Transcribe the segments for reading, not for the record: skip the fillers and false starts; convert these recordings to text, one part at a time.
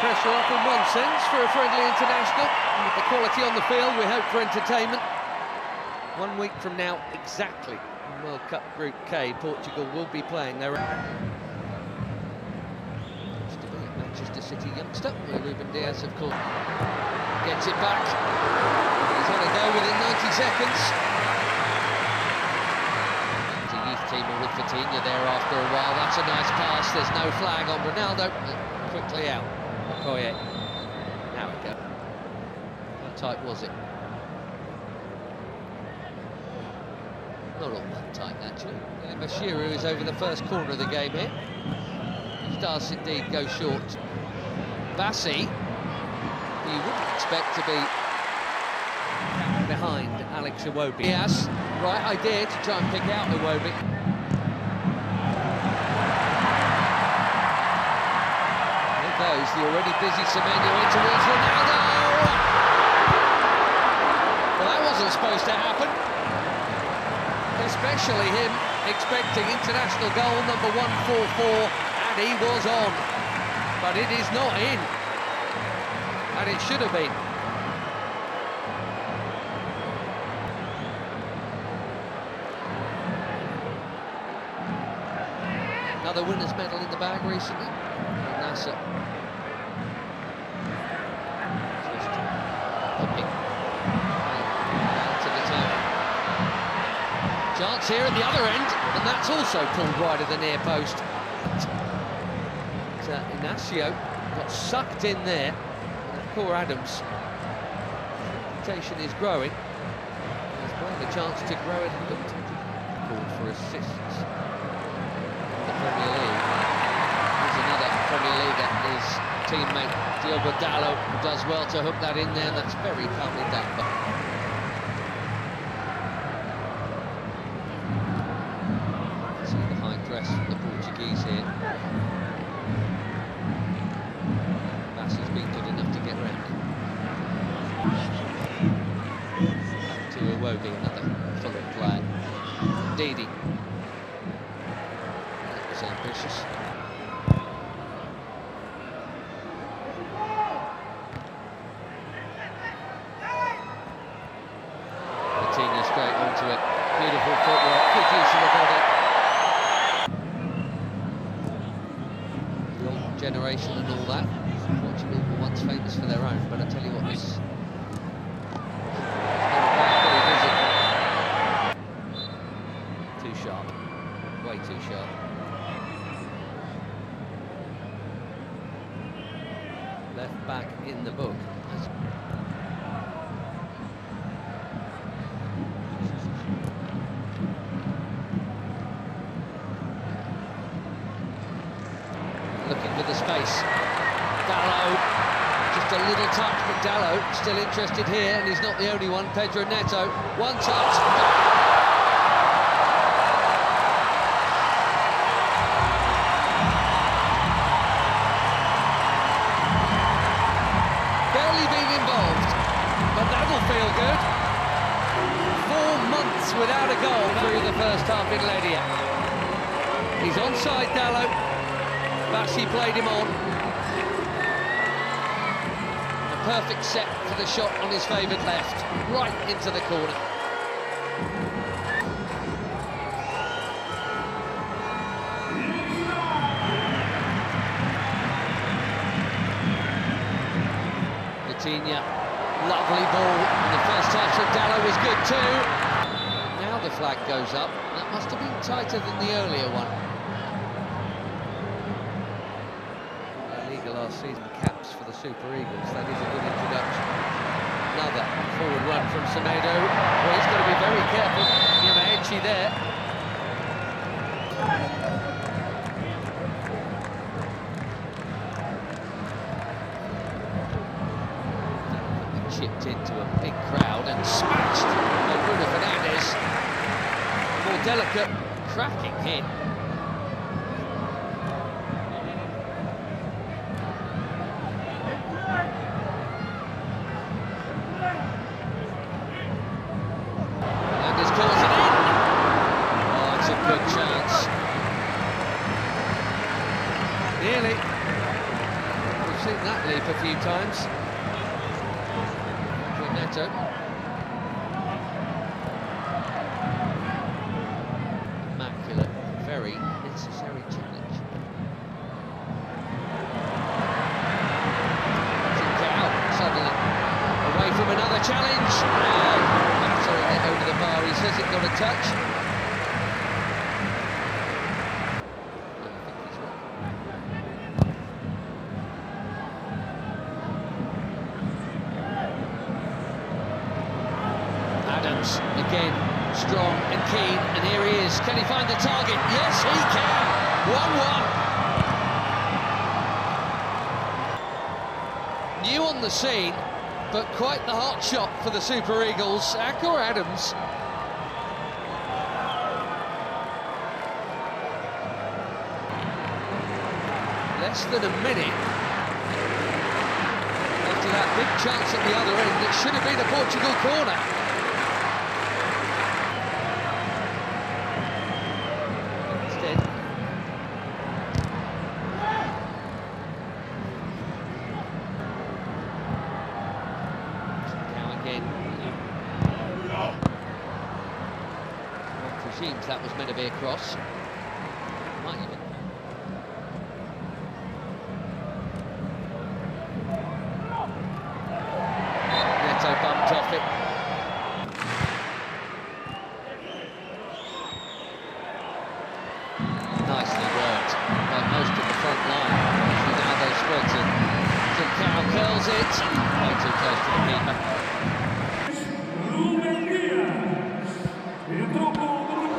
Pressure off in one sense for a friendly international. And with the quality on the field, we hope for entertainment. 1 week from now, exactly, in World Cup Group K, Portugal will be playing their... Used to be a Manchester City youngster, where Ruben Diaz, of course, gets it back. He's had a go within 90 seconds. The youth team are with Vitinha there after a while. That's a nice pass. There's no flag on Ronaldo. Quickly out. Okoye. Now we go. How tight was it? Not all that tight, actually. Bashiru is over the first corner of the game here. He does indeed go short. Bassi, you wouldn't expect to be behind Alex Iwobi. Yes, right idea to try and pick out Iwobi. There goes the already busy Semenyo in towards Ronaldo. Well, that wasn't supposed to happen. Especially him expecting international goal number 144, and he was on. But it is not in. And it should have been. Another winner's medal in the bag recently. Nasser. Just popping down to the table. Chance here at the other end, and that's also pulled wide of the near post. Inacio got sucked in there. Poor Adams. Reputation is growing. He's got a chance to grow it. Called for assists in the Premier League. Here's another Premier Leaguer, his teammate Diogo Dalot, who does well to hook that in there. That's very calmly done. See the high dress from the Portuguese here. Bassi's been good enough to get round. Back to Iwobi, another Fulham player. Didi. That was ambitious. Vitinha straight onto it. Beautiful footwork, good use of the body. Golden generation and all that. Portugal were once famous for their own, but I tell you what, this is very busy. Too sharp, way too sharp. Left back in the book. Looking for the space. Dalot, just a little touch, but Dalot still interested here, and he's not the only one. Pedro Neto, one touch. Barely been involved, but that'll feel good. 4 months without a goal through the first half in Ledia. He's onside, Dalot. Bassi played him on. A perfect set for the shot on his favoured left, right into the corner. Vitinha, lovely ball, and the first touch from Dalot was good too. Now the flag goes up. That must have been tighter than the earlier one. Last season caps for the Super Eagles. That is a good introduction. Another forward run from Semedo. Well, he's got to be very careful. Yamaechi there. Chipped into a big crowd and smashed by Bruno Fernandes. More delicate, cracking hit. Nearly. We've seen that leap a few times. Neto. Immaculate, very necessary challenge. Suddenly away from another challenge. Battering it over the bar. He says it got a touch. Adams again, strong and keen, and here he is. Can he find the target? Yes, he can. 1-1. New on the scene, but quite the hot shot for the Super Eagles. Akor Adams. Less than a minute after that big chance at the other end. It should have been a Portugal corner. Instead, now again. One presumes that was meant to be a cross. Might even. Bumped off it. Nicely worked by most of the front line. Ronaldo spreads it. Trincao curls it. Way too close to the keeper.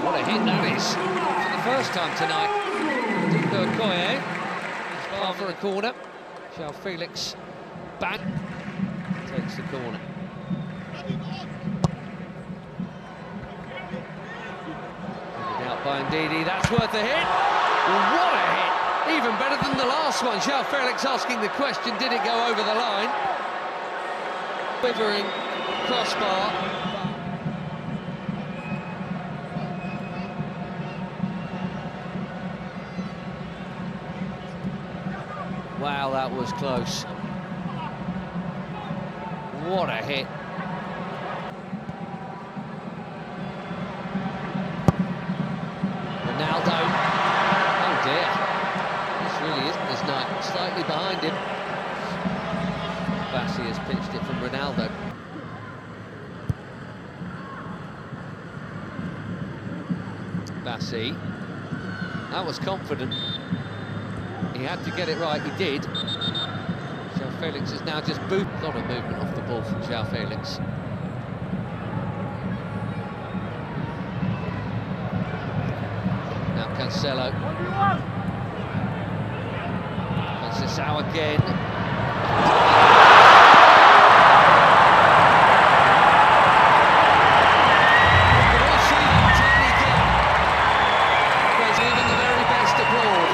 What a hit that is. For the first time tonight. Okoye. He's far for a corner. João Felix back. Takes the corner. Out by Ndidi, that's worth a hit. What a hit! Even better than the last one. João Felix asking the question, did it go over the line? Quivering crossbar. Wow, that was close. What a hit. Ronaldo. Oh dear. This really isn't his night. Slightly behind him. Bassi has pitched it from Ronaldo. Bassi. That was confident. He had to get it right, he did. João Felix is now just boot. A lot of movement off the ball from João Felix. Now Cancelo. Conceição again. You can all see that tiny gap. Whereas even the very best applaud.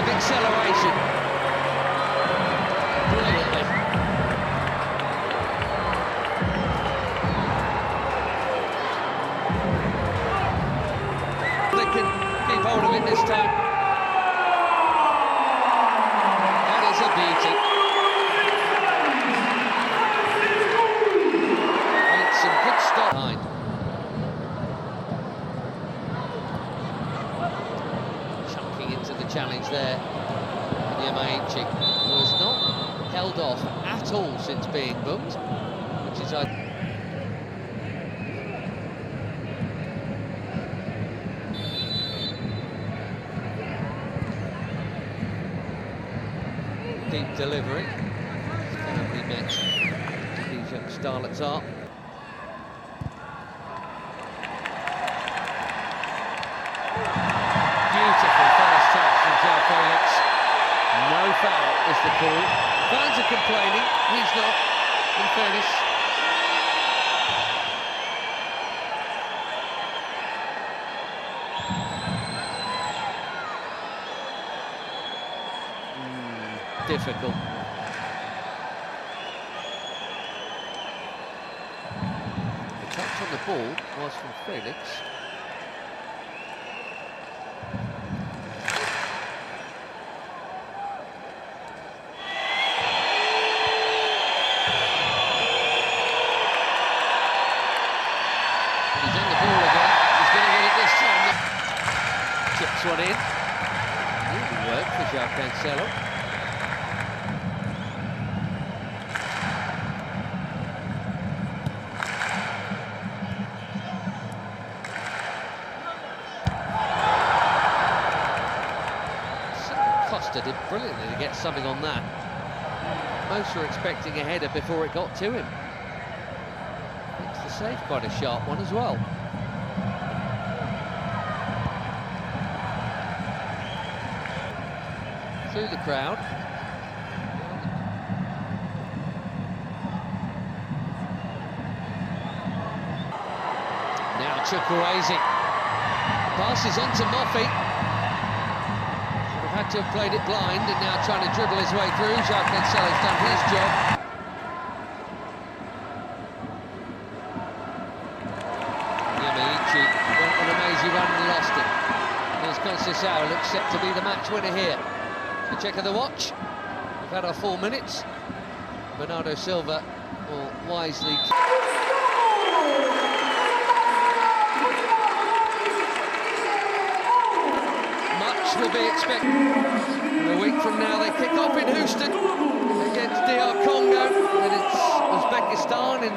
Acceleration. Brilliantly. They can keep hold of it this time. That is a beauty. Made some good stuff behind. Chunking into the challenge there. Yamaichi was not held off at all since being booked, which is deep delivery. Currently met these young starlets are. Beautiful first touch from João Felix. No foul is the call. Fans are complaining, he's not, in fairness. Difficult. The touch on the ball was from Felix. Chips one in. Really worked for João Cancelo. Costa did brilliantly to get something on that. Most were expecting a header before it got to him. Makes the save quite a sharp one as well. Through the crowd. Now Chukwueze. Passes on to Moffey. Had to have played it blind and now trying to dribble his way through. João Cancelo's done his job. Yamaichi went on a mazy run and lost it. Here's Conceição, looks set to be the match winner here. The check of the watch. We've had our 4 minutes. Bernardo Silva will wisely... will be expected. A week from now they kick off in Houston against DR Congo, and it's Uzbekistan in